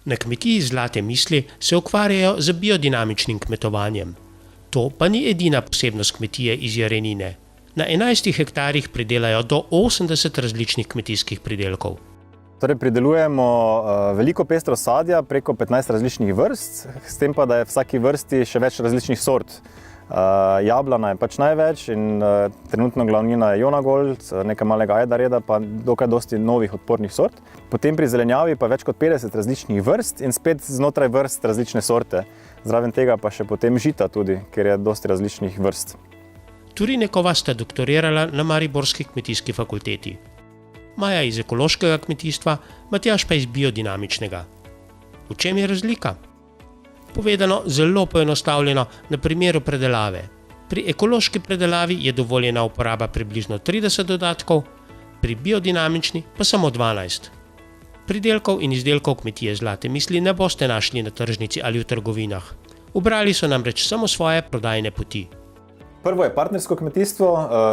Na kmetiji Zlate misli se ukvarjajo z biodinamičnim kmetovanjem. To pa ni edina posebnost kmetije iz Jarenine. Na 11 hektarjih pridelajo do 80 različnih kmetijskih pridelkov. Torej, pridelujemo veliko pestro sadja, preko 15 različnih vrst, s tem pa, da je v vsaki vrsti še več različnih sort. Jablana je pač največ in trenutno glavnina je Jonagold, nekaj malega ajdarjeda, pa dokaj dosti novih odpornih sort. Potem pri zelenjavi pa več kot 50 različnih vrst in spet znotraj vrst različne sorte. Zraven tega pa še potem žita tudi, ker je dosti različnih vrst. Turinekova sta doktorirala na Mariborski kmetijski fakulteti. Maja iz ekološkega kmetijstva, Matjaž pa iz biodinamičnega. V čem je razlika? Povedano zelo poenostavljeno na primeru predelave. Pri ekološki predelavi je dovoljena uporaba približno 30 dodatkov, pri biodinamični pa samo 12. Pridelkov in izdelkov kmetije Zlate misli ne boste našli na tržnici ali v trgovinah. Ubrali so namreč samo svoje prodajne poti. Prvo je partnersko kmetijstvo,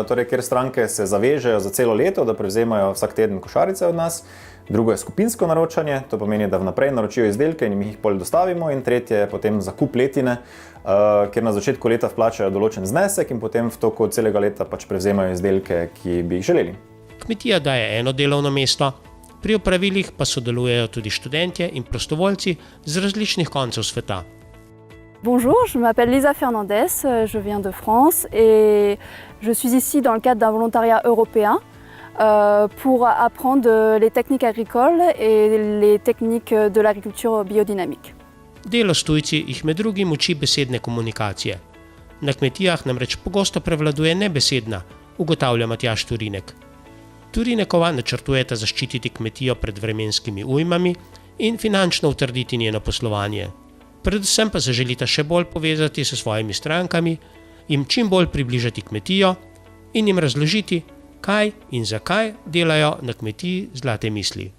torej kjer stranke se zavežejo za celo leto, da prevzemajo vsak teden košarice od nas. Drugo je skupinsko naročanje, to pomeni, da vnaprej naročijo izdelke in jih pol dostavimo. In tretje je potem zakup letine, kjer na začetku leta vplačajo določen znesek in potem v toku celega leta pač prevzemajo izdelke, ki bi jih želeli. Kmetija daje eno delovno mesto, pri opravilih pa sodelujejo tudi študentje in prostovoljci z različnih koncev sveta. Bonjour, je m'appelle Lisa Fernandez, je viens de France et je suis ici dans le cadre d'un volontariat européen pour apprendre les techniques agricoles et les techniques de l'agriculture biodynamique. Delo s tujci jih med drugim uči besedne komunikacije. Na kmetijah namreč pogosto prevladuje nebesedna, ugotavlja Matjaž Turinek. Turinekova načrtujeta zaščititi kmetijo pred vremenskimi ujmami in finančno utrditi njeno poslovanje. Predvsem pa se želita še bolj povezati s svojimi strankami, jim čim bolj približati kmetijo in jim razložiti, kaj in zakaj delajo na kmetiji Zlate misli.